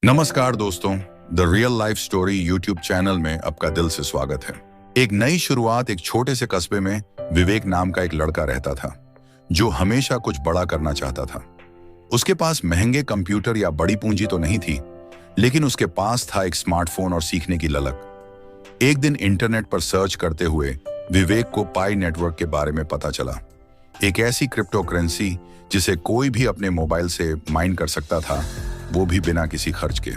नमस्कार दोस्तों, the real life story YouTube channel में आपका दिल से स्वागत है। एक नई शुरुआत एक छोटे से कस्बे में विवेक नाम का एक लड़का रहता था जो हमेशा कुछ बड़ा करना चाहता था। उसके पास महंगे कंप्यूटर या बड़ी पूंजी तो नहीं थी, लेकिन उसके पास था एक स्मार्टफोन और सीखने की ललक। एक दिन इंटरनेट पर सर्च करते हुए विवेक को पाई नेटवर्क के बारे में पता चला, एक ऐसी क्रिप्टो करेंसी जिसे कोई भी अपने मोबाइल से माइन कर सकता था, वो भी बिना किसी खर्च के।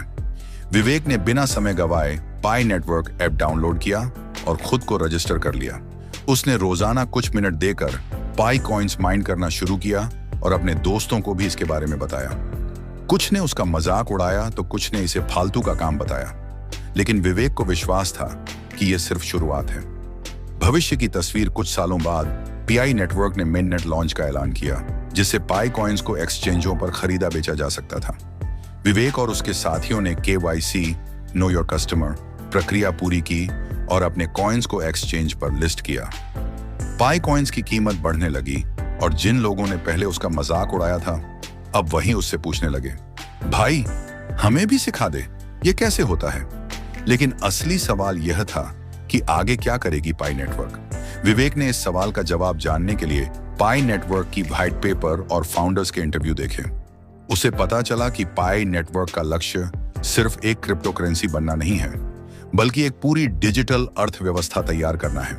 विवेक ने बिना समय गवाए पाई नेटवर्क ऐप डाउनलोड किया और खुद को रजिस्टर कर लिया। उसने रोजाना कुछ मिनट देकर पाई कॉइन्स माइन करना शुरू किया और अपने दोस्तों को भी इसके बारे में बताया। कुछ ने उसका मजाक उड़ाया तो कुछ ने इसे फालतू का काम बताया, लेकिन विवेक को विश्वास था कि यह सिर्फ शुरुआत है। भविष्य की तस्वीर कुछ सालों बाद पीआई नेटवर्क ने मिडनेट लॉन्च का ऐलान किया, जिससे पाई कॉइन्स को एक्सचेंजों पर खरीदा बेचा जा सकता था। विवेक और उसके साथियों ने KYC नो योर कस्टमर प्रक्रिया पूरी की और अपने कॉइन्स को एक्सचेंज पर लिस्ट किया। पाई कॉइन्स की कीमत बढ़ने लगी और जिन लोगों ने पहले उसका मजाक उड़ाया था, अब वही उससे पूछने लगे, भाई हमें भी सिखा दे, ये कैसे होता है। लेकिन असली सवाल यह था कि आगे क्या करेगी पाई नेटवर्क। विवेक ने इस सवाल का जवाब जानने के लिए पाई नेटवर्क की व्हाइट पेपर और फाउंडर्स के इंटरव्यू देखे। उसे पता चला कि पाई नेटवर्क का लक्ष्य सिर्फ एक क्रिप्टो करेंसी बनना नहीं है, बल्कि एक पूरी डिजिटल अर्थव्यवस्था तैयार करना है,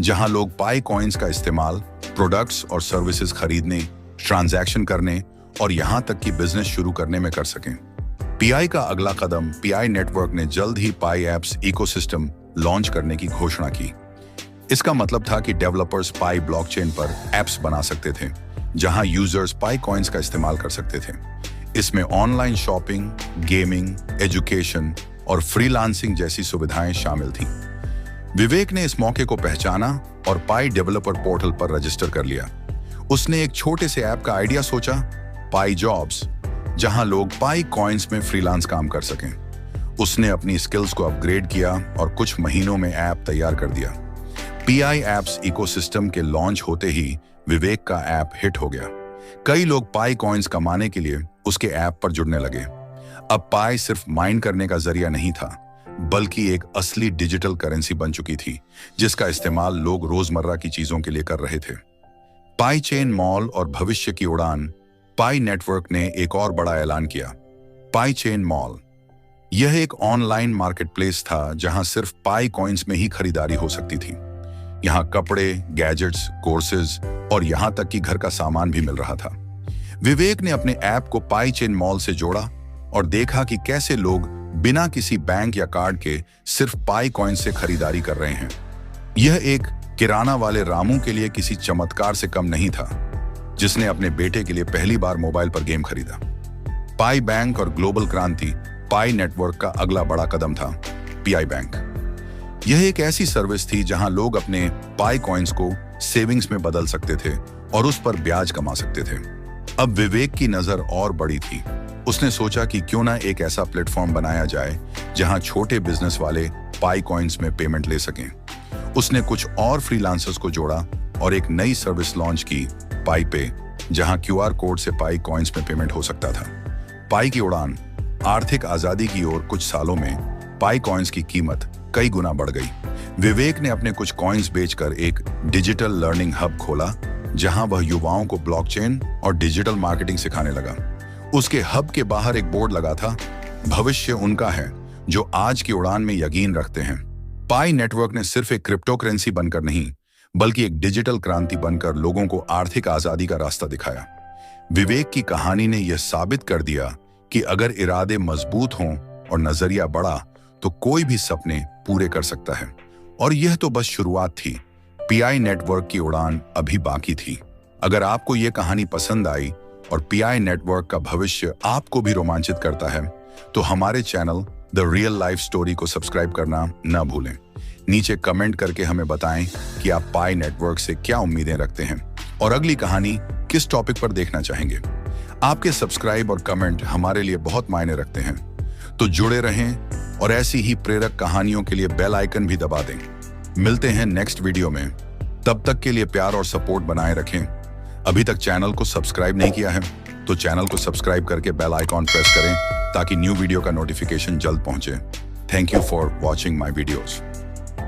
जहां लोग पाई कॉइन्स का इस्तेमाल प्रोडक्ट्स और सर्विसेज खरीदने, ट्रांजैक्शन करने और यहां तक कि बिजनेस शुरू करने में कर सकें। पीआई का अगला कदम, पीआई नेटवर्क ने जल्द ही पाई एप्स इकोसिस्टम लॉन्च करने की घोषणा की। इसका मतलब था कि डेवलपर्स पाई ब्लॉकचेन पर एप्स बना सकते थे, जहां यूजर्स पाई कॉइन्स का इस्तेमाल कर सकते थे। इसमें ऑनलाइन शॉपिंग, गेमिंग, एजुकेशन और फ्रीलांसिंग जैसी सुविधाएं शामिल थीं। विवेक ने इस मौके को पहचाना और पाई डेवलपर पोर्टल पर रजिस्टर कर लिया। उसने एक छोटे से ऐप का आइडिया सोचा, पाई जॉब्स, जहां लोग पाई कॉइन्स में फ्रीलांस काम कर सकें। उसने अपनी स्किल्स को अपग्रेड किया और कुछ महीनों में ऐप तैयार कर दिया। पीआई एप्स इकोसिस्टम के लॉन्च होते ही विवेक का ऐप हिट हो गया। कई लोग पाई कॉइन्स कमाने के लिए उसके ऐप पर जुड़ने लगे। अब पाई सिर्फ माइन करने का जरिया नहीं था, बल्कि एक असली डिजिटल करेंसी बन चुकी थी, जिसका इस्तेमाल लोग रोजमर्रा की चीजों के लिए कर रहे थे। पाई चेन मॉल और भविष्य की उड़ान, पाई नेटवर्क ने एक और बड़ा ऐलान किया, पाई चेन मॉल। यह एक ऑनलाइन मार्केटप्लेस था जहां सिर्फ पाई कॉइन्स में ही खरीदारी हो सकती थी। यहाँ कपड़े, गैजेट्स, कोर्सेज और यहाँ तक कि घर का सामान भी मिल रहा था। विवेक ने अपने ऐप को पाई चेन मॉल से जोड़ा और देखा कि कैसे लोग बिना किसी बैंक या कार्ड के सिर्फ पाई कॉइन से खरीदारी कर रहे हैं। यह एक किराना वाले रामू के लिए किसी चमत्कार से कम नहीं था, जिसने अपने बेटे के लिए पहली बार मोबाइल पर गेम खरीदा। पाई बैंक और ग्लोबल क्रांति, पाई नेटवर्क का अगला बड़ा कदम था पीआई बैंक। यह एक ऐसी सर्विस थी जहां लोग अपने पाई कॉइन्स को सेविंग्स में बदल सकते थे और उस पर ब्याज कमा सकते थे। अब विवेक की नजर और बड़ी थी। उसने सोचा कि क्यों ना एक ऐसा प्लेटफॉर्म बनाया जाए जहां छोटे बिजनेस वाले पाई कॉइन्स में पेमेंट ले सकें। उसने कुछ और फ्रीलांसर्स को जोड़ा और एक नई सर्विस लॉन्च की, पाई पे, जहां QR कोड से पाई कॉइन्स में पेमेंट हो सकता था। पाई की उड़ान, आर्थिक आजादी की ओर कुछ सालों में पाई कॉइन्स की कीमत कई गुना बढ़ गई। विवेक ने अपने कुछ कॉइन्स बेचकर एक डिजिटल लर्निंग हब खोला, जहां वह युवाओं को ब्लॉकचेन और डिजिटल मार्केटिंग सिखाने लगा। उसके हब के बाहर एक बोर्ड लगा था, भविष्य उनका है जो आज की उड़ान में यकीन रखते हैं। पाई नेटवर्क ने सिर्फ एक क्रिप्टो करेंसी बनकर नहीं, बल्कि एक डिजिटल क्रांति बनकर लोगों को आर्थिक आजादी का रास्ता दिखाया। विवेक की कहानी ने यह साबित कर दिया कि अगर इरादे मजबूत हों और नजरिया बड़ा, तो कोई भी सपने पूरे कर सकता है। और यह तो बस शुरुआत थी। पीआई नेटवर्क की उड़ान अभी बाकी थी। अगर आपको यह कहानी पसंद आई और पीआई नेटवर्क का भविष्य आपको भी रोमांचित करता है, तो हमारे channel the real life story को सब्सक्राइब करना न भूलें। नीचे कमेंट करके हमें बताएं कि आप पाई नेटवर्क से क्या उम्मीदें रखते हैं और अगली कहानी किस टॉपिक पर देखना चाहेंगे। आपके सब्सक्राइब और कमेंट हमारे लिए बहुत मायने रखते हैं, तो जुड़े रहें और ऐसी ही प्रेरक कहानियों के लिए बेल आइकन भी दबा दें। मिलते हैं नेक्स्ट वीडियो में। तब तक के लिए प्यार और सपोर्ट बनाए रखें। अभी तक चैनल को सब्सक्राइब नहीं किया है तो चैनल को सब्सक्राइब करके बेल आइकॉन प्रेस करें ताकि न्यू वीडियो का नोटिफिकेशन जल्द पहुंचे। Thank you for watching my videos.